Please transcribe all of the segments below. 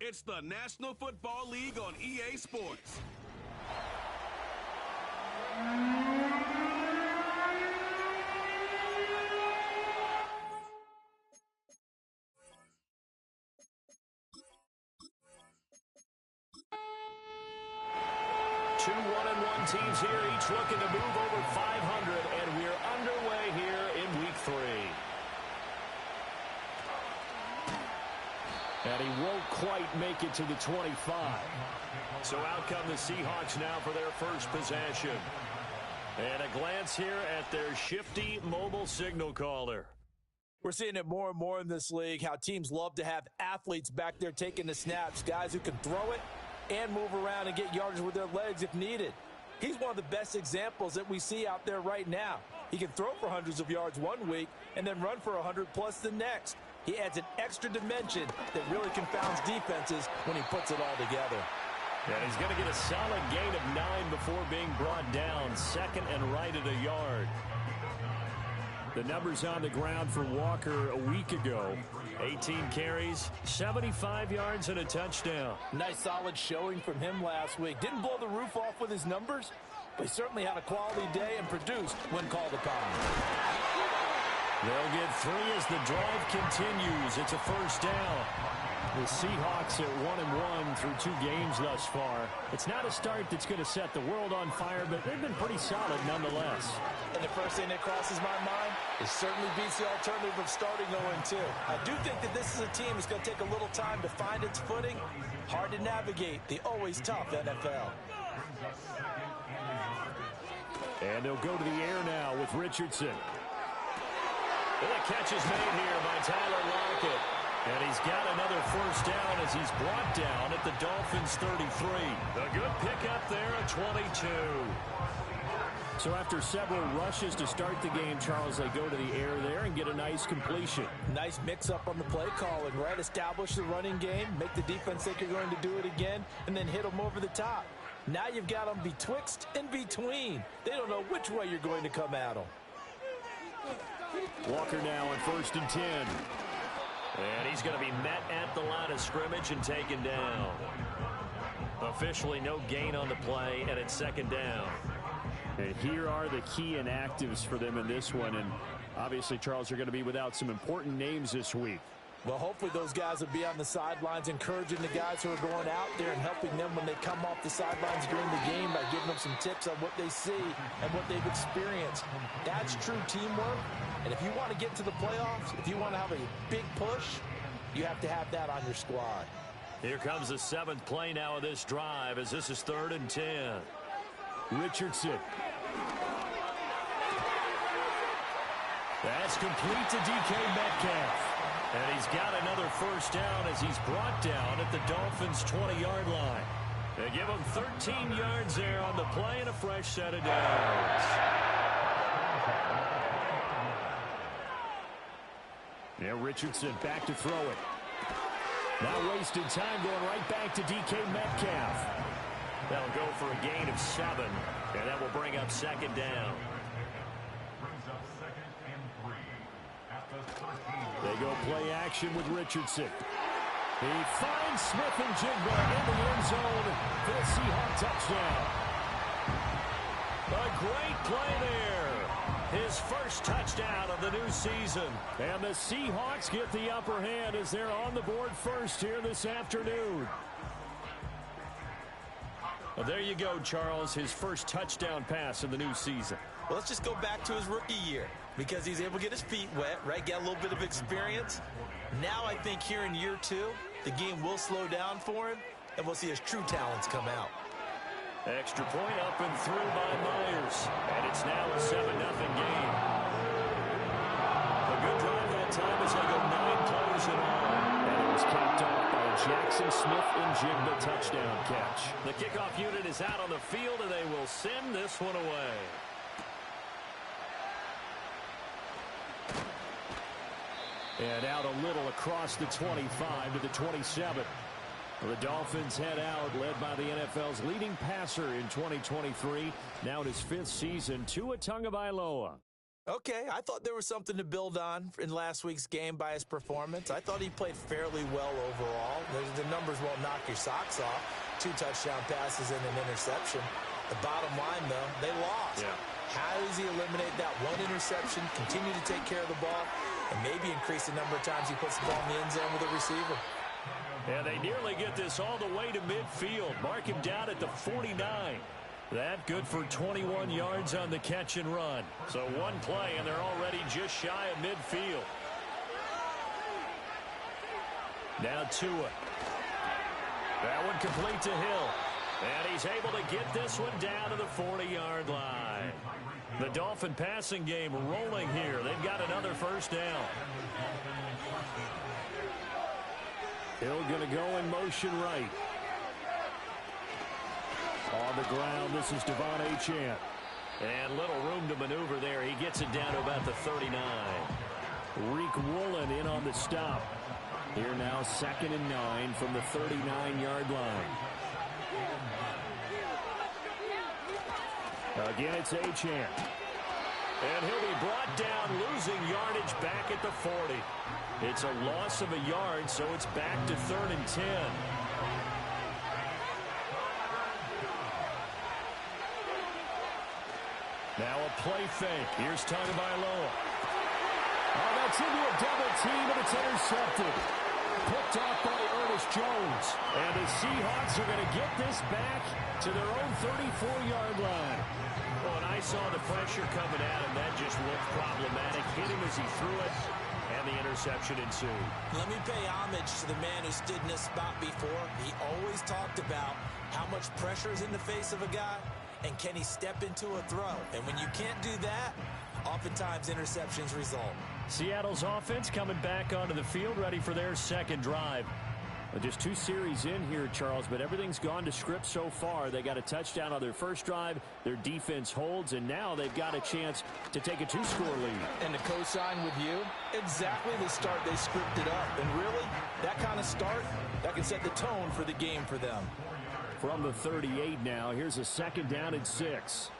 It's the National Football League on EA Sports. Two 1-1 teams here, each looking to move over 500, and we're underway here in Week 3. And he won't quite make it to the 25. So out come the Seahawks now for their first possession. And a glance here at their shifty mobile signal caller. We're seeing it more and more in this league, how teams love to have athletes back there taking the snaps, guys who can throw it and move around and get yardage with their legs if needed. He's one of the best examples that we see out there right now. He can throw for hundreds of yards one week and then run for 100+ the next. He adds an extra dimension that really confounds defenses when he puts it all together. And he's going to get a solid gain of 9 before being brought down, second and right at a yard. The numbers on the ground for Walker a week ago. 18 carries, 75 yards, and a touchdown. Nice solid showing from him last week. Didn't blow the roof off with his numbers, but he certainly had a quality day and produced when called upon. They'll get 3 as the drive continues. It's a first down. The Seahawks at 1-1 through 2 games thus far. It's not a start that's going to set the world on fire, but they've been pretty solid nonetheless. And the first thing that crosses my mind is certainly beats the alternative of starting 0-2. I do think that this is a team that's going to take a little time to find its footing. Hard to navigate the always tough NFL. And they'll go to the air now with Richardson. And the catch is made here by Tyler Lockett. And he's got another first down as he's brought down at the Dolphins' 33. A good pickup there at 22. So after several rushes to start the game, Charles, they go to the air there and get a nice completion. Nice mix-up on the play calling, right? Establish the running game, make the defense think you're going to do it again, and then hit them over the top. Now you've got them betwixt and between. They don't know which way you're going to come at them. Walker now on 1st and 10. And he's going to be met at the line of scrimmage and taken down. Officially no gain on the play, and it's 2nd down. And here are the key inactives for them in this one. And obviously, Charles, you're going to be without some important names this week. Well, hopefully those guys will be on the sidelines encouraging the guys who are going out there and helping them when they come off the sidelines during the game by giving them some tips on what they see and what they've experienced. That's true teamwork. And if you want to get to the playoffs, if you want to have a big push, you have to have that on your squad. Here comes the 7th play now of this drive as this is 3rd and 10. Richardson. That's complete to DK Metcalf. And he's got another first down as he's brought down at the Dolphins' 20-yard line. They give him 13 yards there on the play and a fresh set of downs. Yeah, Richardson back to throw it. Now wasted time going right back to DK Metcalf. That'll go for a gain of 7, and that will bring up 2nd down. They go play action with Richardson. He finds Smith and Jigba in the end zone for the Seahawks touchdown. A great play there. His first touchdown of the new season. And the Seahawks get the upper hand as they're on the board first here this afternoon. Well, there you go, Charles. His first touchdown pass of the new season. Well, let's just go back to his rookie year because he's able to get his feet wet, right? Get a little bit of experience. Now I think here in year 2, the game will slow down for him, and we'll see his true talents come out. Extra point up and through by Myers. And it's now a 7-0 game. A good drive that time as they go 9 plays in all. And it was capped off by a Jackson Smith and Jigba touchdown catch. The kickoff unit is out on the field, and they will send this one away. And out a little across the 25 to the 27. The Dolphins head out, led by the NFL's leading passer in 2023. Now in his 5th season, Tua Tagovailoa. Okay, I thought there was something to build on in last week's game by his performance. I thought he played fairly well overall. The numbers won't knock your socks off. 2 touchdown passes and an interception. The bottom line, though, they lost. Yeah. How does he eliminate that one interception, continue to take care of the ball, and maybe increase the number of times he puts the ball in the end zone with a receiver? And they nearly get this all the way to midfield. Mark him down at the 49. That good for 21 yards on the catch and run. So one play, and they're already just shy of midfield. Now Tua. That one complete to Hill. And he's able to get this one down to the 40-yard line. The Dolphin passing game rolling here. They've got another first down. Hill going to go in motion right. On the ground, this is Devon Achane. And little room to maneuver there. He gets it down to about the 39. Reek Woolen in on the stop. Here now 2nd and 9 from the 39-yard line. Again, it's Achane. And he'll be brought down, losing yardage back at the 40. It's a loss of a yard, so it's back to 3rd and 10. Now a play fake. Here's Tagovailoa. Oh, that's into a double team, and it's intercepted. Picked off by Ernest Jones. And the Seahawks are going to get this back to their own 34-yard line. Well, and I saw the pressure coming at him. That just looked problematic. Hit him as he threw it, and the interception ensued. Let me pay homage to the man who stood in this spot before. He always talked about how much pressure is in the face of a guy, and can he step into a throw? And when you can't do that, oftentimes interceptions result. Seattle's offense coming back onto the field, ready for their second drive. Well, just 2 series in here, Charles, but everything's gone to script so far. They got a touchdown on their first drive. Their defense holds, and now they've got a chance to take a 2-score lead. And to co-sign with you, exactly the start they scripted up. And really, that kind of start, that can set the tone for the game for them. From the 38 now, here's a 2nd down and 6.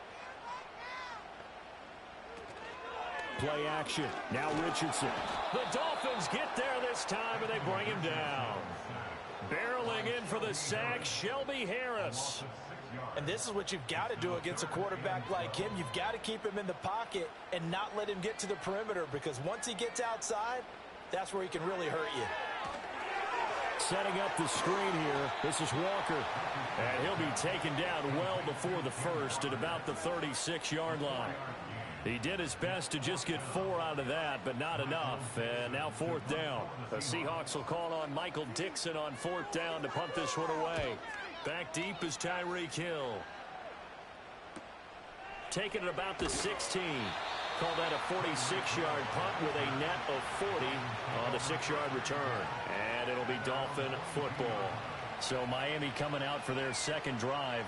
Play action. Now Richardson. The Dolphins get there this time, and they bring him down. Barreling in for the sack, Shelby Harris. And this is what you've got to do against a quarterback like him. You've got to keep him in the pocket and not let him get to the perimeter, because once he gets outside, that's where he can really hurt you. Setting up the screen here. This is Walker. And he'll be taken down well before the first at about the 36-yard line. He did his best to just get 4 out of that, but not enough. And now 4th down. The Seahawks will call on Michael Dixon on 4th down to punt this one away. Back deep is Tyreek Hill. Taking it about the 16. Call that a 46-yard punt with a net of 40 on the 6-yard return. And it'll be Dolphin football. So Miami coming out for their second drive.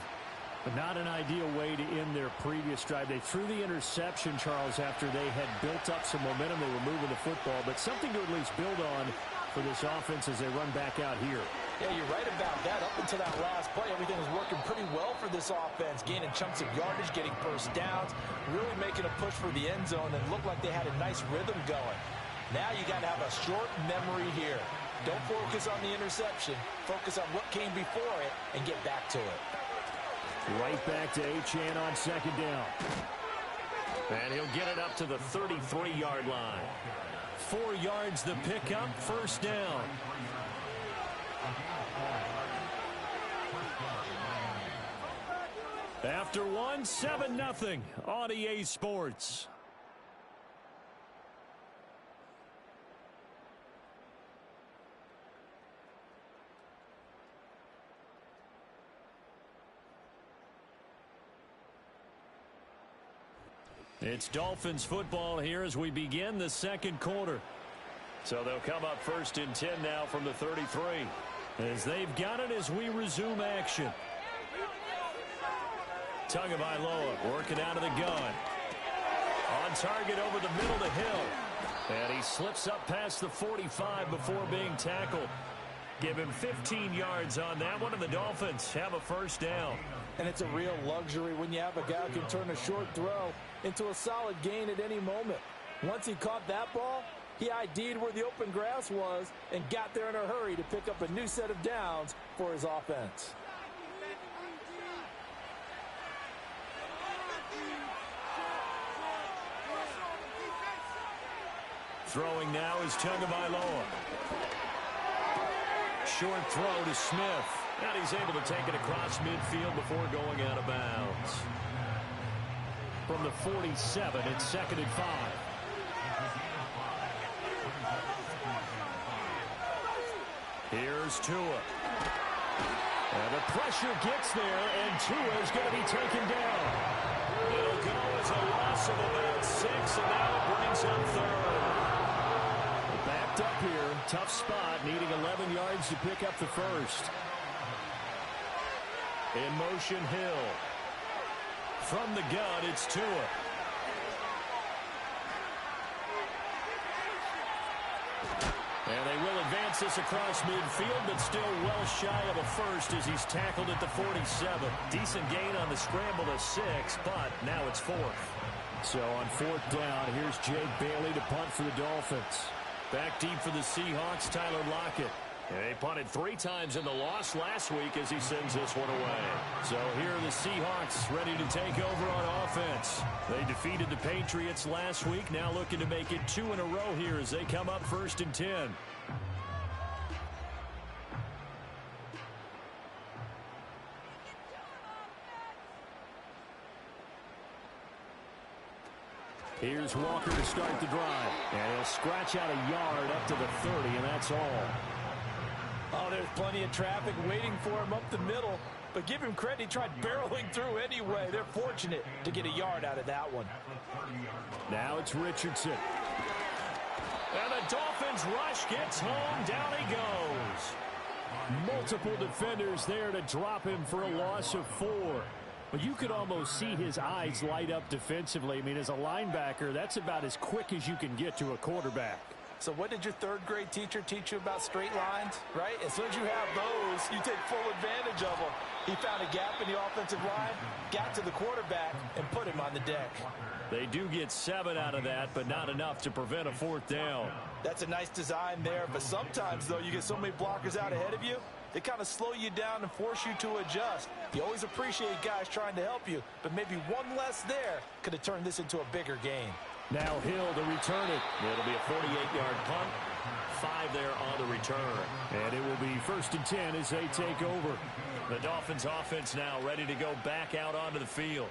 But not an ideal way to end their previous drive. They threw the interception, Charles, after they had built up some momentum. They were moving the football, but something to at least build on for this offense as they run back out here. Yeah, you're right about that. Up until that last play, everything was working pretty well for this offense, gaining chunks of yardage, getting first downs, really making a push for the end zone, and looked like they had a nice rhythm going. Now you got to have a short memory here. Don't focus on the interception. Focus on what came before it and get back to it. Right back to Achane on 2nd down. And he'll get it up to the 33-yard line. 4 yards the pickup, first down. After one, 7-0 on EA Sports. It's Dolphins football here as we begin the second quarter. So they'll come up 1st and 10 now from the 33. As they've got it as we resume action. Tagovailoa working out of the gun. On target over the middle to Hill. And he slips up past the 45 before being tackled. Give him 15 yards on that one, and the Dolphins have a first down. And it's a real luxury when you have a guy who can turn a short throw into a solid gain at any moment. Once he caught that ball, he ID'd where the open grass was and got there in a hurry to pick up a new set of downs for his offense. Throwing now is Tagovailoa. Short throw to Smith. And he's able to take it across midfield before going out of bounds. From the 47, it's 2nd and 5. Here's Tua. And the pressure gets there, and Tua is going to be taken down. It'll go as a loss of about 6, and now it brings up third. Backed up here, tough spot, needing 11 yards to pick up the first. In motion, Hill. From the gun, it's Tua. And they will advance this across midfield, but still well shy of a first as he's tackled at the 47. Decent gain on the scramble to 6, but now it's 4th. So on 4th down, here's Jake Bailey to punt for the Dolphins. Back deep for the Seahawks, Tyler Lockett. And they punted 3 times in the loss last week as he sends this one away. So here are the Seahawks ready to take over on offense. They defeated the Patriots last week, now looking to make it 2 in a row here as they come up 1st and 10. Here's Walker to start the drive. And he'll scratch out a yard up to the 30, and that's all. Oh, there's plenty of traffic waiting for him up the middle. But give him credit, he tried barreling through anyway. They're fortunate to get a yard out of that one. Now it's Richardson. And the Dolphins rush gets home. Down he goes. Multiple defenders there to drop him for a loss of 4. But you could almost see his eyes light up defensively. I mean, as a linebacker, that's about as quick as you can get to a quarterback. So what did your 3rd grade teacher teach you about straight lines, right? As soon as you have those, you take full advantage of them. He found a gap in the offensive line, got to the quarterback, and put him on the deck. They do get 7 out of that, but not enough to prevent a 4th down. That's a nice design there, but sometimes, though, you get so many blockers out ahead of you, they kind of slow you down and force you to adjust. You always appreciate guys trying to help you, but maybe one less there could have turned this into a bigger game. Now Hill to return it. It'll be a 48-yard punt. 5 there on the return. And it will be 1st and 10 as they take over. The Dolphins offense now ready to go back out onto the field.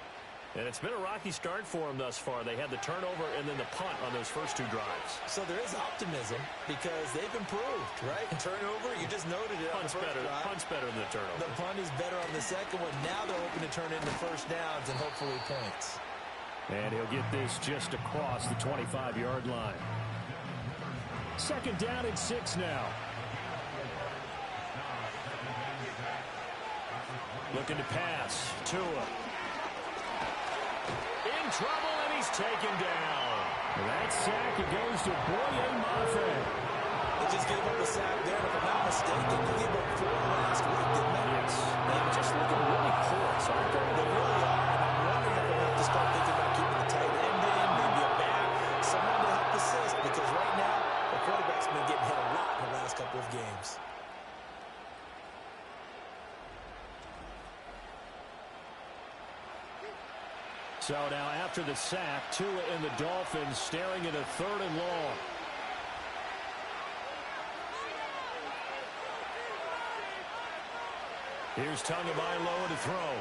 And it's been a rocky start for them thus far. They had the turnover and then the punt on those first 2 drives. So there is optimism because they've improved, right? Turnover, you just noted it. Punt's better than the turnover. The punt is better on the second one. Now they're hoping to turn into first downs and hopefully points. And he'll get this just across the 25-yard line. 2nd down and 6 now. Looking to pass. Tua. In trouble, and he's taken down. And that sack, it goes to Boye Mafe. They just gave up a sack there, if I'm not mistaken. They gave up 4 last week, didn't they? Yes. They're just looking really porous, aren't they? They really are. And I'm wondering if they'll have to start thinking about keeping the tight end in, maybe a back, someone to help assist, because right now, the quarterback's been getting hit a lot in the last couple of games. So now after the sack, Tua and the Dolphins staring at a 3rd and long. Here's Tagovailoa to throw.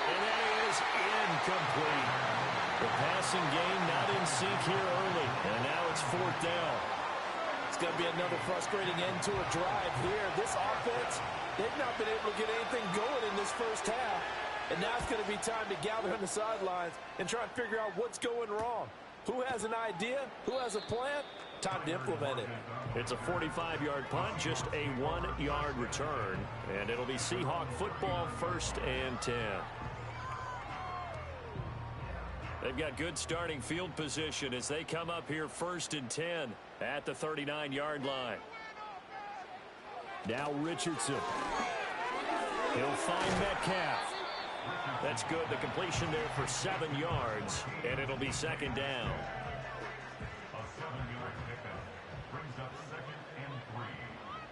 And that is incomplete. The passing game not in sync here early. And now it's 4th down. It's going to be another frustrating end to a drive here. This offense, they've not been able to get anything going in this first half. And now it's going to be time to gather on the sidelines and try and figure out what's going wrong. Who has an idea? Who has a plan? Time to implement it. It's a 45-yard punt, just a 1-yard return. And it'll be Seahawk football, 1st and 10. They've got good starting field position as they come up here 1st and 10 at the 39-yard line. Now Richardson. He'll find Metcalf. That's good. The completion there for 7 yards, and it'll be second down. A 7-yard pickup brings up 2nd and 3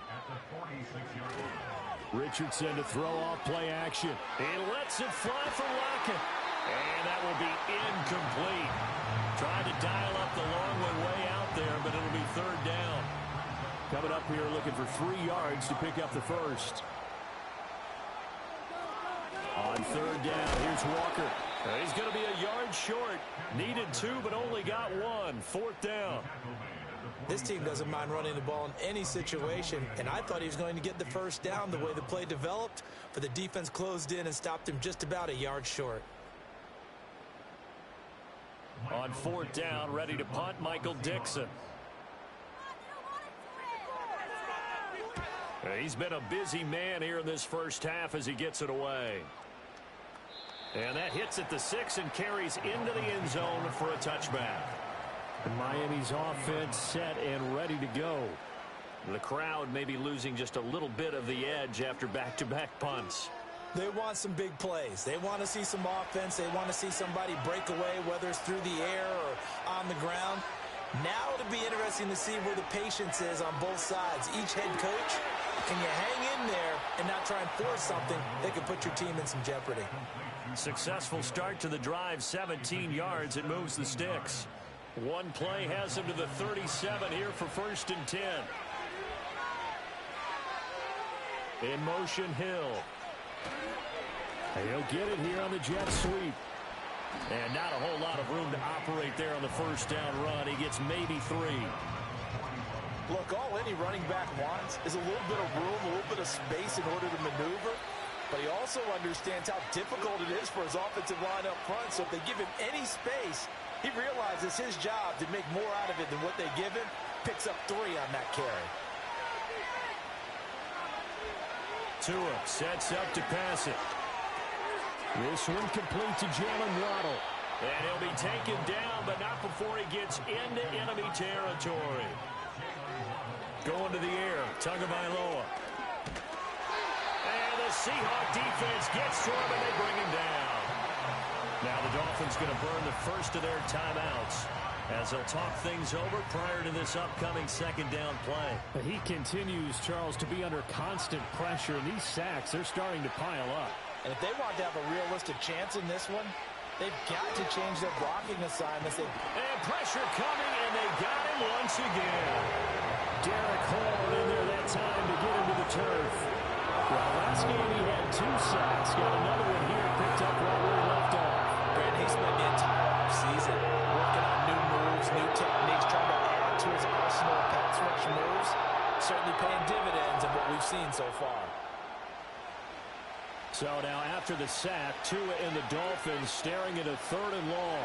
at the 46-yard line. Richardson to throw off play action. He lets it fly for Lockett. And that will be incomplete. Trying to dial up the long way out there, but it'll be 3rd down. Coming up here looking for 3 yards to pick up the first. On 3rd down, here's Walker. He's going to be a yard short. Needed 2, but only got 1. 4th down. This team doesn't mind running the ball in any situation, and I thought he was going to get the first down the way the play developed, but the defense closed in and stopped him just about a yard short. On 4th down, ready to punt, Michael Dixon. He's been a busy man here in this first half as he gets it away. And that hits at the 6 and carries into the end zone for a touchback. Miami's offense set and ready to go. The crowd may be losing just a little bit of the edge after back-to-back punts. They want some big plays. They want to see some offense. They want to see somebody break away, whether it's through the air or on the ground. Now it'll be interesting to see where the patience is on both sides. Each head coach, can you hang in there and not try and force something that could put your team in some jeopardy? Successful start to the drive, 17 yards. It moves the sticks. One play has him to the 37 here for 1st and 10. In motion, Hill. He'll get it here on the jet sweep. And not a whole lot of room to operate there on the first down run. He gets maybe 3. Look, all any running back wants is a little bit of room, a little bit of space in order to maneuver. But he also understands how difficult it is for his offensive line up front. So if they give him any space, he realizes his job to make more out of it than what they give him. Picks up 3 on that carry. Tua sets up to pass it. This one complete to Jalen Waddle. And he'll be taken down, but not before he gets into enemy territory. Going to the air, Tagovailoa. And the Seahawk defense gets to him, and they bring him down. Now the Dolphins going to burn the first of their timeouts as they'll talk things over prior to this upcoming 2nd down play. He continues, Charles, to be under constant pressure, and these sacks, they're starting to pile up. And if they want to have a realistic chance in this one, they've got to change their blocking assignments. And pressure coming, and they got him once again. Derek Hall in there that time to get him to the turf. Well, last game he had 2 sacks. Got another one here picked up right where he left off. And he spent the entire offseason working on new moves, new techniques, trying to add to his arsenal of pass rush moves. Certainly paying dividends in what we've seen so far. So now after the sack, Tua and the Dolphins staring at a 3rd and long.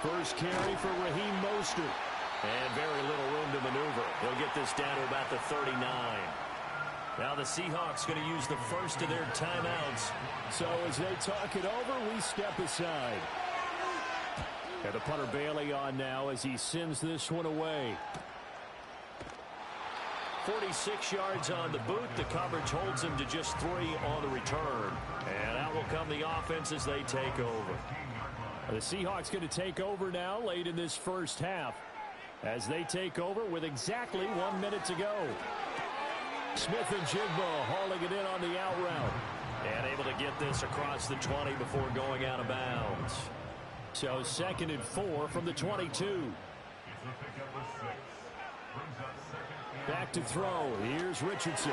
First carry for Raheem Mostert. And very little room to maneuver. He'll get this down to about the 39. Now the Seahawks going to use the first of their timeouts. So as they talk it over, we step aside. And the punter Bailey on now as he sends this one away. 46 yards on the boot. The coverage holds him to just 3 on the return. And out will come the offense as they take over. The Seahawks going to take over now late in this first half as they take over with exactly 1 minute to go. Smith and Jigba hauling it in on the out route. And able to get this across the 20 before going out of bounds. So 2nd and 4 from the 22. Back to throw. Here's Richardson.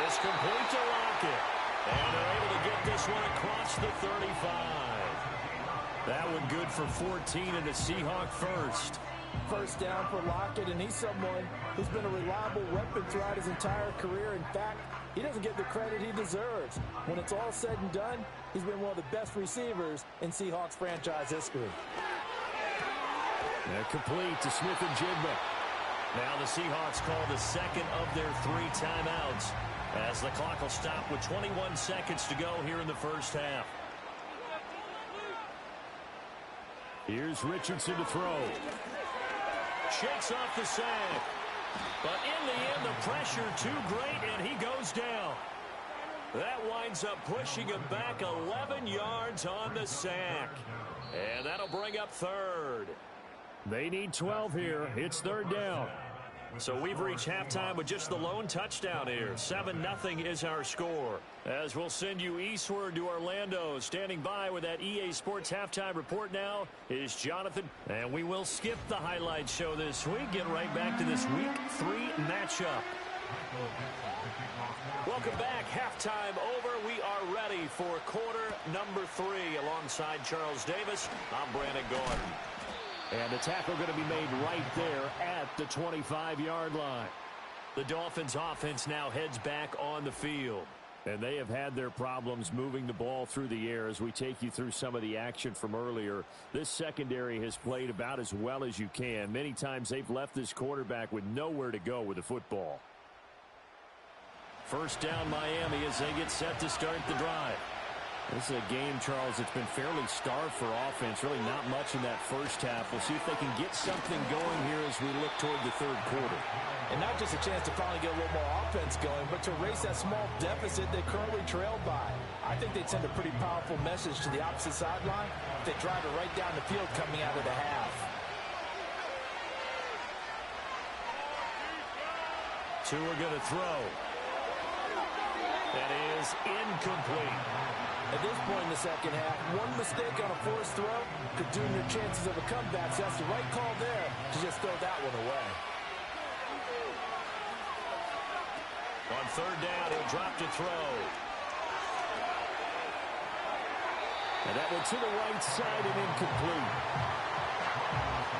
It's complete to Lockett. And they're able to get this one across the 35. That one good for 14 and a Seahawk first. First down for Lockett, and he's someone who's been a reliable weapon throughout his entire career. In fact, he doesn't get the credit he deserves. When it's all said and done, he's been one of the best receivers in Seahawks franchise history. And complete to Smith and Jigba. Now the Seahawks call the 2nd of their 3 timeouts as the clock will stop with 21 seconds to go here in the first half. Here's Richardson to throw. Shakes off the sack. But in the end, the pressure too great, and he goes down. That winds up pushing him back 11 yards on the sack. And that'll bring up third. They need 12 here. It's third down. So we've reached halftime with just the lone touchdown here. 7-0 is our score. As we'll send you eastward to Orlando. Standing by with that EA Sports halftime report now is Jonathan. And we will skip the highlight show this week. Get right back to this Week 3 matchup. Welcome back. Halftime over. We are ready for quarter number 3 alongside Charles Davis. I'm Brandon Gordon. And the tackle going to be made right there at the 25-yard line. The Dolphins offense now heads back on the field. And they have had their problems moving the ball through the air as we take you through some of the action from earlier. This secondary has played about as well as you can. Many times they've left this quarterback with nowhere to go with the football. First down Miami as they get set to start the drive. This is a game, Charles, that's been fairly starved for offense. Really not much in that first half. We'll see if they can get something going here as we look toward the third quarter. And not just a chance to finally get a little more offense going, but to erase that small deficit they currently trailed by. I think they'd send a pretty powerful message to the opposite sideline if they drive it right down the field coming out of the half. Two are going to throw. That is incomplete. At this point in the second half, one mistake on a forced throw could doom your chances of a comeback. So that's the right call there to just throw that one away. On third down, he'll drop to throw. And that one to the right side and incomplete.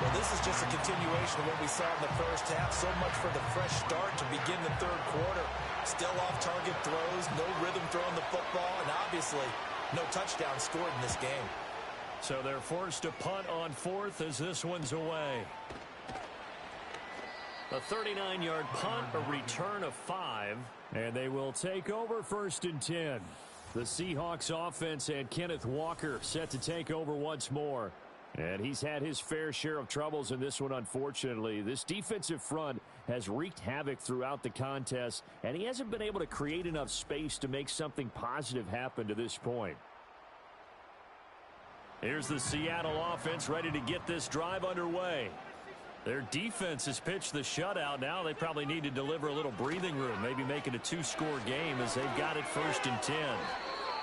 Well, this is just a continuation of what we saw in the first half. So much for the fresh start to begin the third quarter. Still off-target throws, no rhythm throwing the football, and obviously no touchdown scored in this game. So they're forced to punt on fourth as this one's away. A 39-yard punt, a return of 5. And they will take over first and 10. The Seahawks offense and Kenneth Walker set to take over once more. And he's had his fair share of troubles in this one, unfortunately. This defensive front has wreaked havoc throughout the contest, and he hasn't been able to create enough space to make something positive happen to this point. Here's the Seattle offense ready to get this drive underway. Their defense has pitched the shutout. Now they probably need to deliver a little breathing room, maybe make it a 2-score game as they've got it first and 10.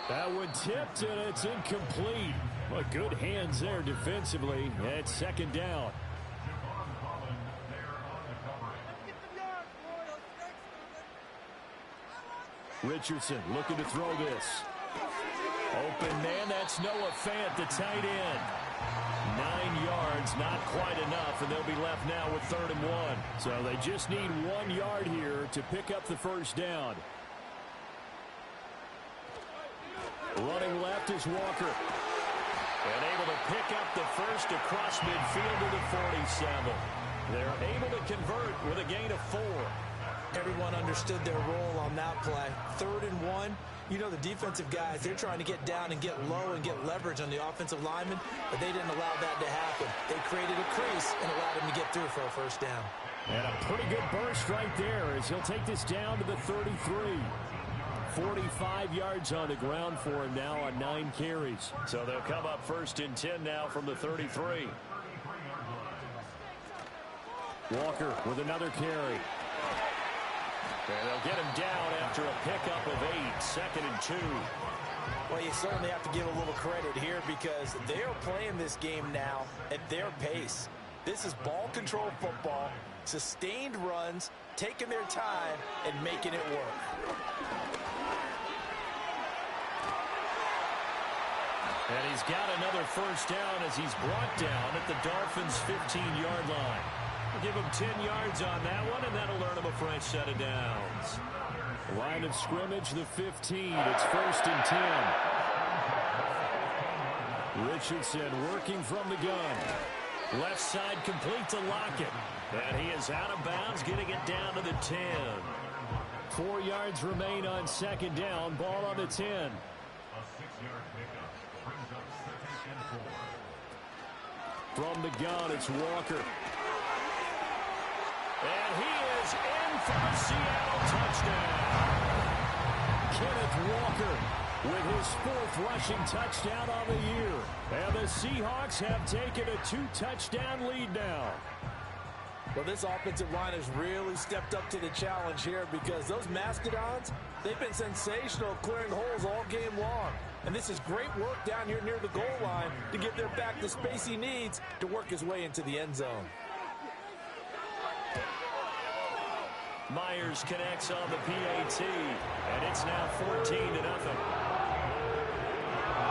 That one tipped, and it's incomplete. But good hands there defensively at second down. Richardson looking to throw this. Open man, that's Noah Fant, the tight end. 9 yards, not quite enough, and they'll be left now with 3rd and 1. So they just need 1 yard here to pick up the first down. Running left is Walker. And able to pick up the first across midfield to the 47. They're able to convert with a gain of 4. Everyone understood their role on that play. 3rd and 1. You know, the defensive guys, they're trying to get down and get low and get leverage on the offensive linemen, but they didn't allow that to happen. They created a crease and allowed him to get through for a first down. And a pretty good burst right there as he'll take this down to the 33. 45 yards on the ground for him now on 9 carries. So they'll come up first and 10 now from the 33. Walker with another carry. And they'll get him down after a pickup of 8, 2nd and 2. Well, you certainly have to give a little credit here because they are playing this game now at their pace. This is ball control football, sustained runs, taking their time, and making it work. And he's got another first down as he's brought down at the Dolphins' 15-yard line. We'll give him 10 yards on that one, and that'll earn him a fresh set of downs. Line of scrimmage, the 15. It's first and 10. Richardson working from the gun. Left side complete to Lockett. And he is out of bounds, getting it down to the 10. 4 yards remain on second down. Ball on the 10. A 6-yard pickup brings up 2nd and 4. From the gun, it's Walker. And he is in for the Seattle touchdown. Kenneth Walker with his 4th rushing touchdown on the year. And the Seahawks have taken a 2-touchdown lead now. Well, this offensive line has really stepped up to the challenge here because those Mastodons, they've been sensational clearing holes all game long. And this is great work down here near the goal line to give their back the space he needs to work his way into the end zone. Myers connects on the PAT, and it's now 14-0.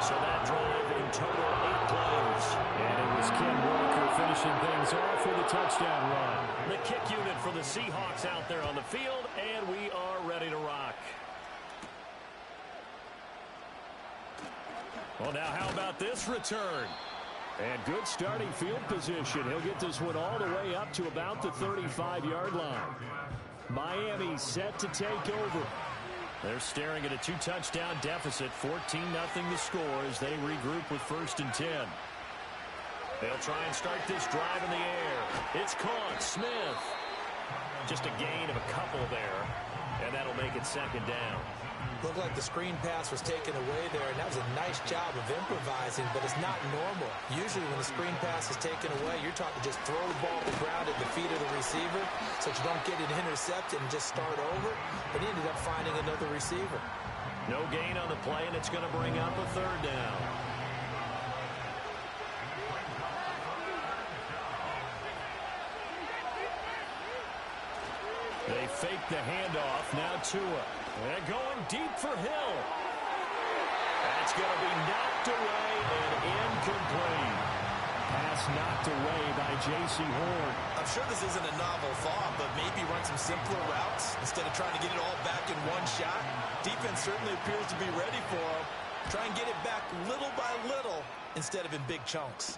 So that drive in total 8 plays. And it was Ken Walker finishing things off with a touchdown run. The kick unit for the Seahawks out there on the field, and we are ready to rock. Well, now how about this return? And good starting field position. He'll get this one all the way up to about the 35-yard line. Miami set to take over. They're staring at a 2-touchdown deficit, 14-0 the score as they regroup with 1st and 10. They'll try and start this drive in the air. It's caught. Smith. Just a gain of a couple there, and that'll make it 2nd down. Looked like the screen pass was taken away there, and that was a nice job of improvising, but it's not normal. Usually when the screen pass is taken away, you're taught to just throw the ball to the ground at the feet of the receiver so that you don't get it intercepted and just start over, but he ended up finding another receiver. No gain on the play, and it's going to bring up a 3rd down. They fake the handoff. Now Tua. And going deep for Hill. That's going to be knocked away and incomplete. Pass knocked away by J.C. Horn. I'm sure this isn't a novel thought, but maybe run some simpler routes instead of trying to get it all back in one shot. Defense certainly appears to be ready for him. Try and get it back little by little instead of in big chunks.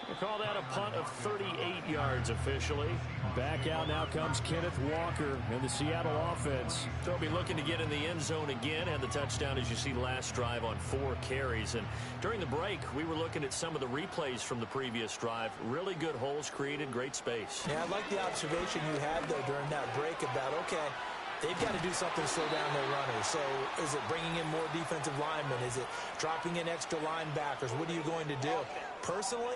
We'll call that a punt of 38 yards officially. Back out now comes Kenneth Walker and the Seattle offense. They'll be looking to get in the end zone again. Had the touchdown, as you see, last drive on 4 carries. And during the break, we were looking at some of the replays from the previous drive. Really good holes created, great space. Yeah, I like the observation you had, though, during that break about, okay, they've got to do something to slow down their runners. So is it bringing in more defensive linemen? Is it dropping in extra linebackers? What are you going to do? Personally,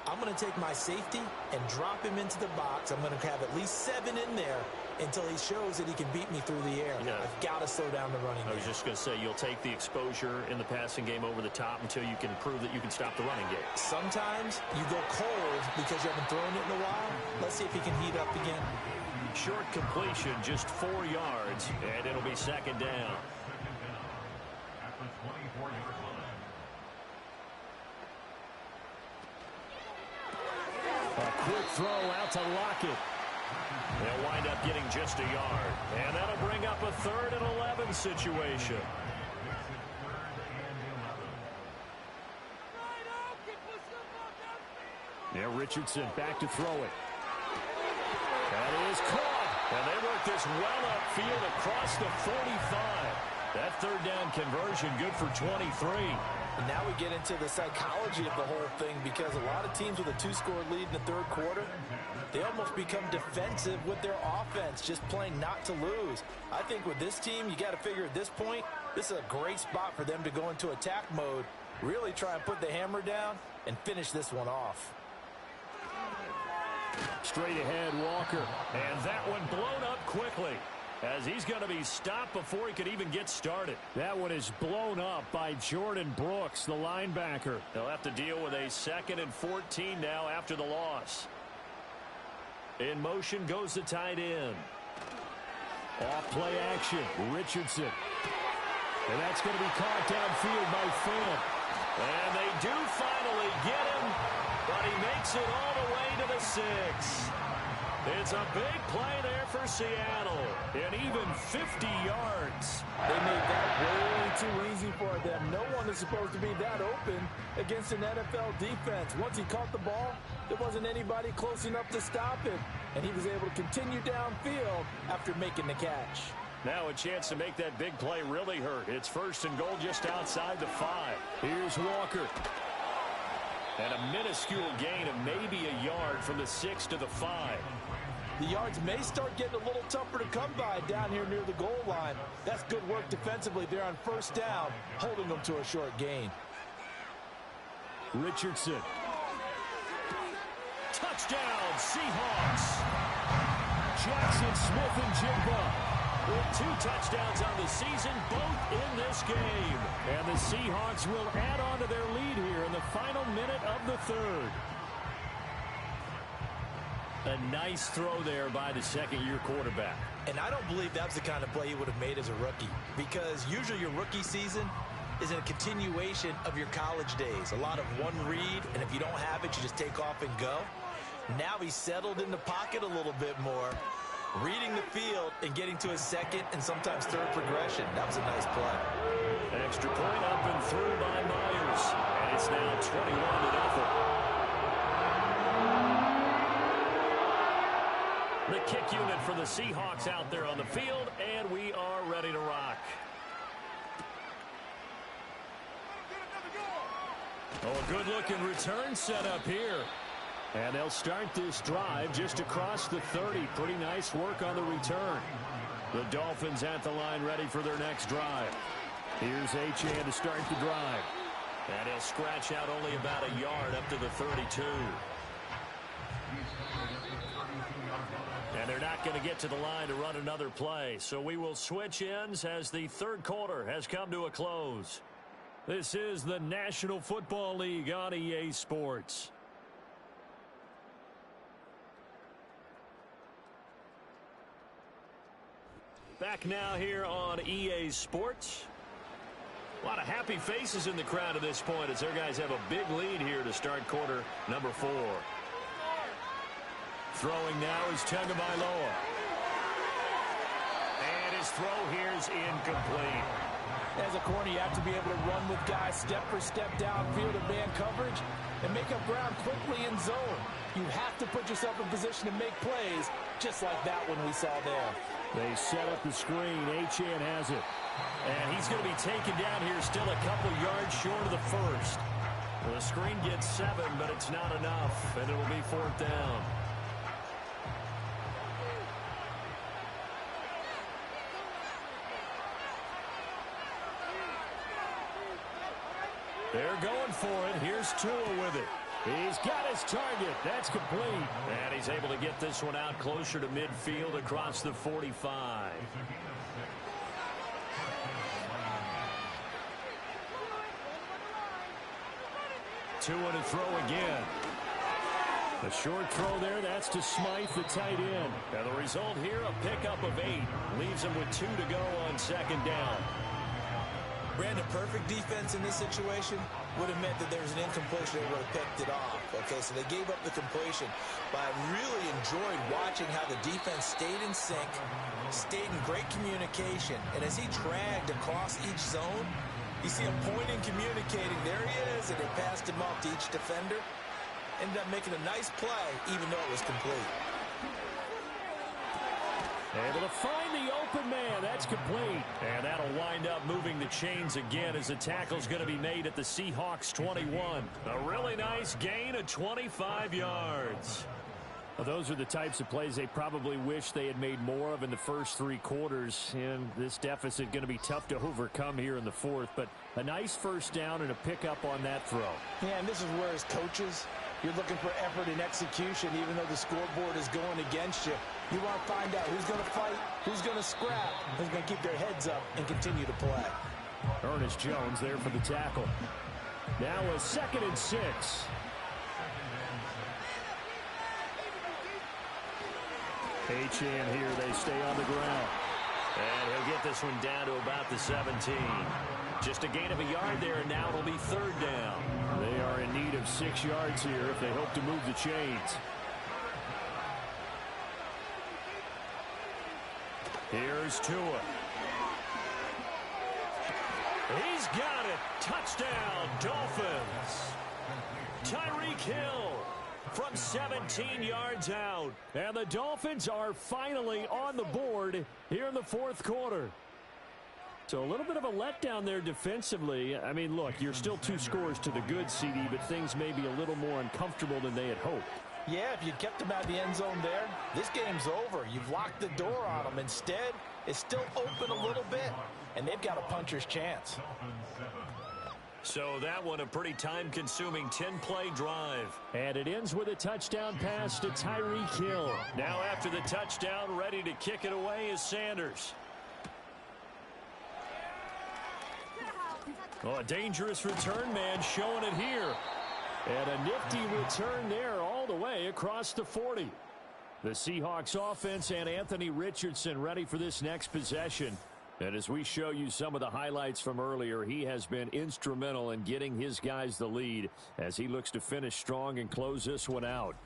I'm going to take my safety and drop him into the box. I'm going to have at least 7 in there until he shows that he can beat me through the air. Yeah. I've got to slow down the running game. I was just going to say, you'll take the exposure in the passing game over the top until you can prove that you can stop the running game. Sometimes you go cold because you haven't thrown it in a while. Let's see if he can heat up again. Short completion, just 4 yards, and it'll be 2nd down. At the 24-yard line. A quick throw out to Lockett. They'll wind up getting just a yard. And that'll bring up a 3rd and 11 situation. Now Richardson back to throw it. That is caught. And they work this well upfield across the 45. That 3rd down conversion good for 23. And now we get into the psychology of the whole thing because a lot of teams with a 2-score lead in the 3rd quarter, they almost become defensive with their offense, just playing not to lose. I think with this team, you got to figure at this point, this is a great spot for them to go into attack mode, really try and put the hammer down and finish this one off. Straight ahead, Walker. And that one blown up quickly, as he's going to be stopped before he could even get started. That one is blown up by Jordan Brooks, the linebacker. They'll have to deal with a 2nd and 14 now after the loss. In motion goes the tight end. Off play action, Richardson. And that's going to be caught downfield by Fant. And they do finally get him, but he makes it all the way to the 6. It's a big play there for Seattle, and even 50 yards. They made that way too easy for them. No one is supposed to be that open against an NFL defense. Once he caught the ball, there wasn't anybody close enough to stop him, and he was able to continue downfield after making the catch. Now a chance to make that big play really hurt. It's 1st and goal just outside the 5. Here's Walker. And a minuscule gain of maybe a yard from the 6 to the 5. The yards may start getting a little tougher to come by down here near the goal line. That's good work defensively there on first down, holding them to a short gain. Richardson. Touchdown, Seahawks. Jackson Smith-Njigba with 2 touchdowns on the season, both in this game. And the Seahawks will add on to their lead here in the final minute of the third. A nice throw there by the second-year quarterback. And I don't believe that was the kind of play he would have made as a rookie, because usually your rookie season is a continuation of your college days. A lot of one read, and if you don't have it, you just take off and go. Now he's settled in the pocket a little bit more, reading the field and getting to his second and sometimes third progression. That was a nice play. Extra point up and through by Myers. And it's now 21-0. The kick unit for the Seahawks out there on the field, and we are ready to rock. Oh, a good-looking return set up here. And they'll start this drive just across the 30. Pretty nice work on the return. The Dolphins at the line ready for their next drive. Here's Achane to start the drive. And he'll scratch out only about a yard up to the 32. And they're not going to get to the line to run another play. So we will switch ends as the third quarter has come to a close. This is the National Football League on EA Sports. Back now here on EA Sports. A lot of happy faces in the crowd at this point as their guys have a big lead here to start quarter number 4. Throwing now is Tagovailoa. And his throw here is incomplete. As a corner, you have to be able to run with guys step for step downfield in man coverage and make up ground quickly in zone. You have to put yourself in position to make plays, just like that one we saw there. They set up the screen. Achane has it. And he's going to be taken down here still a couple yards short of the first. Well, the screen gets 7, but it's not enough, and it will be 4th down. They're going for it. Here's Tua with it. He's got his target. That's complete. And he's able to get this one out closer to midfield across the 45. Tua to throw again. A short throw there. That's to Smythe, the tight end. And the result here, a pickup of 8. Leaves him with 2 to go on second down. Brandon, perfect defense in this situation would have meant that there was an incompletion. They would have picked it off. Okay, so they gave up the completion. But I really enjoyed watching how the defense stayed in sync, stayed in great communication. And as he dragged across each zone, you see him pointing, communicating. There he is, and they passed him off to each defender. Ended up making a nice play, even though it was complete. Able to find the open man. That's complete. And that'll wind up moving the chains again as the tackle's going to be made at the Seahawks 21. A really nice gain of 25 yards. Well, those are the types of plays they probably wish they had made more of in the first 3 quarters. And this deficit going to be tough to overcome here in the 4th. But a nice first down and a pickup on that throw. Yeah, and this is where as coaches, you're looking for effort and execution, even though the scoreboard is going against you. You want to find out who's going to fight, who's going to scrap, who's going to keep their heads up and continue to play. Ernest Jones there for the tackle. Now a 2nd and 6. Achane here. They stay on the ground. And he'll get this one down to about the 17. Just a gain of a yard there, and now it'll be 3rd down. They are in need of 6 yards here if they hope to move the chains. Here's Tua. He's got it. Touchdown, Dolphins. Tyreek Hill from 17 yards out. And the Dolphins are finally on the board here in the 4th quarter. So a little bit of a letdown there defensively. I mean, look, you're still 2 scores to the good, CD, but things may be a little more uncomfortable than they had hoped. Yeah, if you'd kept them out of the end zone there, this game's over. You've locked the door on them. Instead, it's still open a little bit, and they've got a puncher's chance. So that one a pretty time-consuming 10-play drive. And it ends with a touchdown pass to Tyreek Hill. Now after the touchdown, ready to kick it away is Sanders. Oh, a dangerous return man showing it here. And a nifty return there all the way across the 40. The Seahawks offense and Anthony Richardson ready for this next possession. And as we show you some of the highlights from earlier, he has been instrumental in getting his guys the lead as he looks to finish strong and close this one out.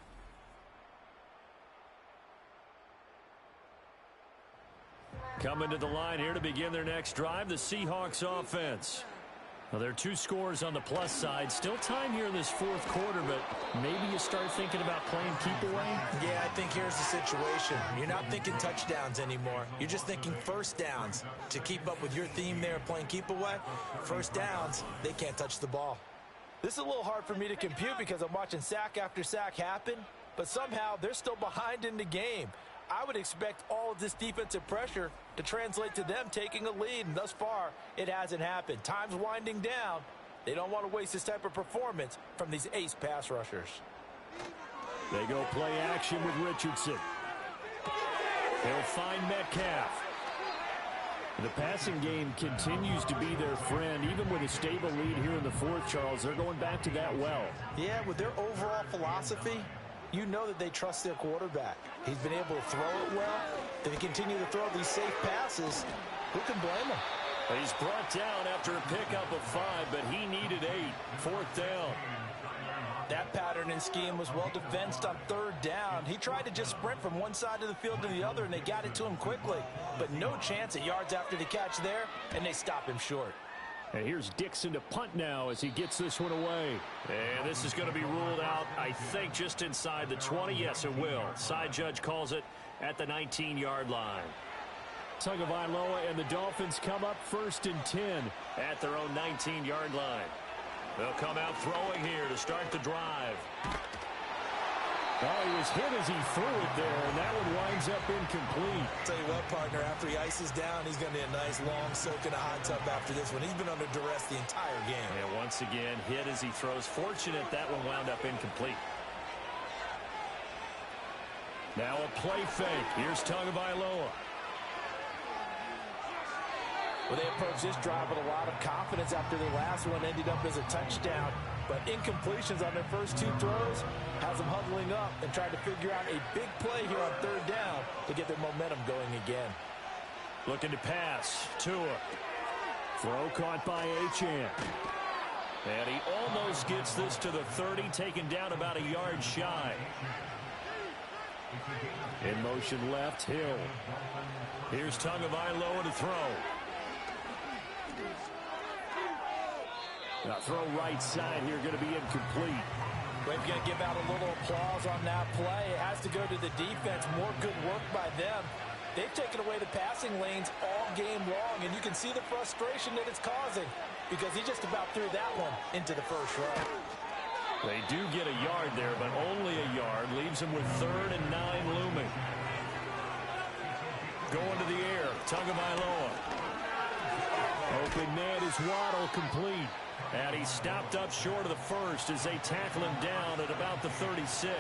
Coming to the line here to begin their next drive, the Seahawks offense. Well, there are 2 scores on the plus side. Still time here in this 4th quarter, but maybe you start thinking about playing keep away? Yeah, I think here's the situation. You're not thinking touchdowns anymore. You're just thinking first downs. To keep up with your theme there, playing keep away, first downs, they can't touch the ball. This is a little hard for me to compute because I'm watching sack after sack happen, but somehow they're still behind in the game. I would expect all of this defensive pressure to translate to them taking a lead, and thus far, it hasn't happened. Time's winding down. They don't want to waste this type of performance from these ace pass rushers. They go play action with Richardson. He'll find Metcalf. The passing game continues to be their friend, even with a stable lead here in the 4th, Charles. They're going back to that well. Yeah, with their overall philosophy, you know that they trust their quarterback. He's been able to throw it well. If they continue to throw these safe passes, who can blame him? He's brought down after a pickup of 5, but he needed 8. 4th down. That pattern and scheme was well defensed on 3rd down. He tried to just sprint from one side of the field to the other, and they got it to him quickly. But no chance at yards after the catch there, and they stop him short. And here's Dixon to punt now as he gets this one away. And this is going to be ruled out, I think, just inside the 20. Yes, it will. Side judge calls it at the 19-yard line. Tagovailoa and the Dolphins come up 1st and 10 at their own 19-yard line. They'll come out throwing here to start the drive. Oh, he was hit as he threw it there, and that one winds up incomplete. Tell you what, partner, after he ices down, he's going to be a nice long soak in a hot tub after this one. He's been under duress the entire game. And once again, hit as he throws. Fortunate that one wound up incomplete. Now a play fake. Here's Tagovailoa. Well, they approached this drive with a lot of confidence after their last one ended up as a touchdown. But incompletions on their first 2 throws has them huddling up and trying to figure out a big play here on 3rd down to get their momentum going again. Looking to pass. Tua. Throw caught by Achane. And he almost gets this to the 30, taken down about a yard shy. In motion left, Hill. Here's Tagovailoa to throw. Now throw right side here, going to be incomplete. We're going to give out a little applause on that play. It has to go to the defense. More good work by them. They've taken away the passing lanes all game long, and you can see the frustration that it's causing because he just about threw that one into the first row. They do get a yard there, but only a yard. Leaves them with 3rd and 9 looming. Going to the air, Tagovailoa. Open man is Waddle, complete. And he's stopped up short of the first as they tackle him down at about the 36.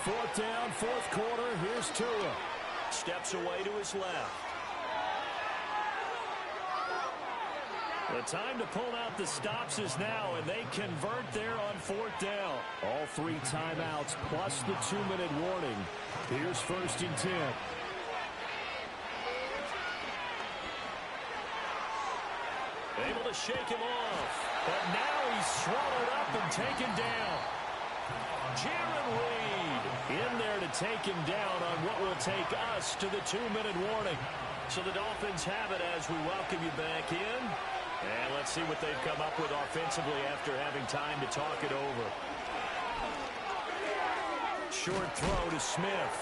4th down, 4th quarter. Here's Tua. Steps away to his left. The time to pull out the stops is now, and they convert there on 4th down. All 3 timeouts plus the 2-minute warning. Here's 1st and 10. Able to shake him off. But now he's swallowed up and taken down. Jaron Reed in there to take him down on what will take us to the 2-minute warning. So the Dolphins have it as we welcome you back in. And let's see what they've come up with offensively after having time to talk it over. Short throw to Smith.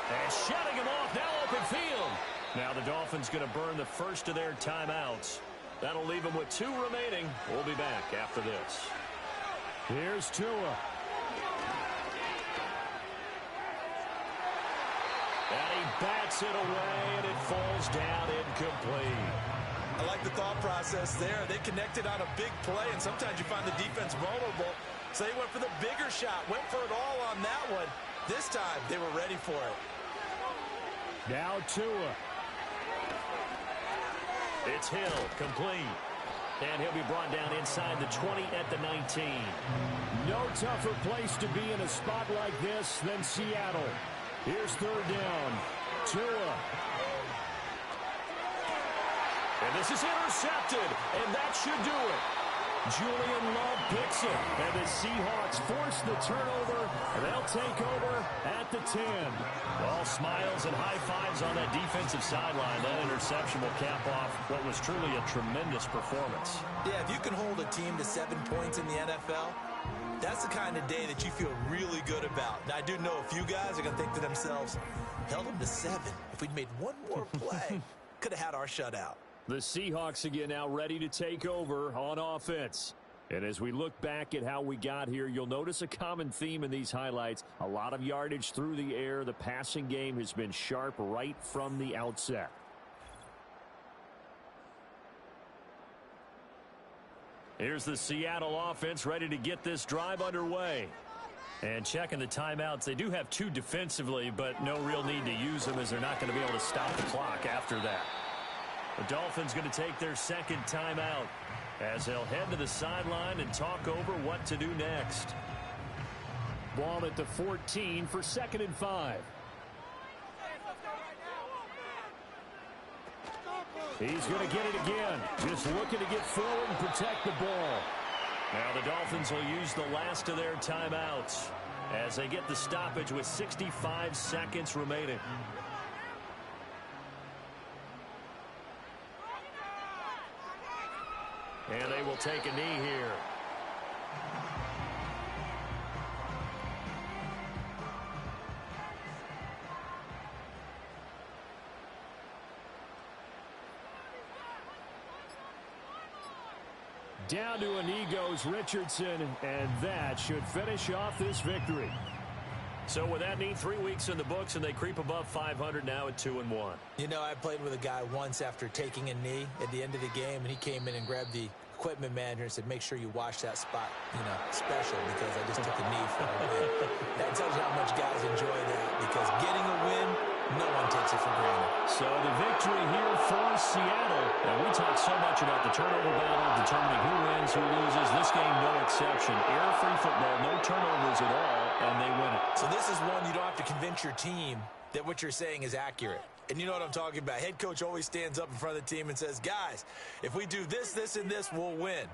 And shutting him off, now open field. Now the Dolphins going to burn the first of their timeouts. That'll leave them with 2 remaining. We'll be back after this. Here's Tua. And he bats it away, and it falls down incomplete. I like the thought process there. They connected on a big play, and sometimes you find the defense vulnerable. So they went for the bigger shot, went for it all on that one. This time, they were ready for it. Now Tua. It's Hill, complete. And he'll be brought down inside the 20 at the 19. No tougher place to be in a spot like this than Seattle. Here's 3rd down. Tua. And this is intercepted, and that should do it. Julian Love picks it, and the Seahawks force the turnover, and they'll take over at the 10. All smiles and high fives on that defensive sideline. That interception will cap off what was truly a tremendous performance. Yeah, if you can hold a team to 7 points in the NFL, that's the kind of day that you feel really good about. Now, I do know a few guys are going to think to themselves, held them to 7. If we'd made one more play, could have had our shutout. The Seahawks again now ready to take over on offense. And as we look back at how we got here, you'll notice a common theme in these highlights. A lot of yardage through the air. The passing game has been sharp right from the outset. Here's the Seattle offense ready to get this drive underway. And checking the timeouts, they do have 2 defensively, but no real need to use them as they're not going to be able to stop the clock after that. The Dolphins going to take their 2nd timeout as they'll head to the sideline and talk over what to do next. Ball at the 14 for 2nd and 5. He's going to get it again. Just looking to get forward and protect the ball. Now the Dolphins will use the last of their timeouts as they get the stoppage with 65 seconds remaining. And they will take a knee here. Down to a knee goes Richardson, and that should finish off this victory. So with that knee, 3 weeks in the books, and they creep above 500 now at 2-1. You know, I played with a guy once after taking a knee at the end of the game, and he came in and grabbed the equipment manager and said, make sure you wash that spot, special, because I just took a knee for a win. That tells you how much guys enjoy that, because getting a win, no one takes it for granted. So the victory here for Seattle. And we talk so much about the turnover battle, determining who wins, who loses. This game, no exception. Error-free football, no turnovers at all, and they win it. So this is one you don't have to convince your team that what you're saying is accurate. And you know what I'm talking about. Head coach always stands up in front of the team and says, guys, if we do this, this, and this, we'll win.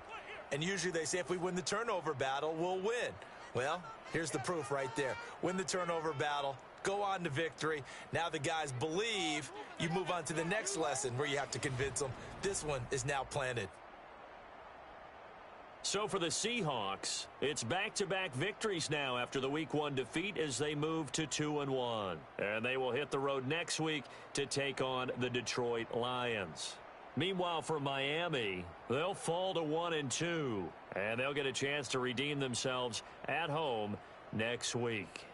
And usually they say if we win the turnover battle, we'll win. Well, here's the proof right there. Win the turnover battle, go on to victory. Now the guys believe. You move on to the next lesson where you have to convince them. This one is now planted. So for the Seahawks, it's back-to-back victories now after the Week 1 defeat as they move to 2-1. And they will hit the road next week to take on the Detroit Lions. Meanwhile, for Miami, they'll fall to 1-2, and they'll get a chance to redeem themselves at home next week.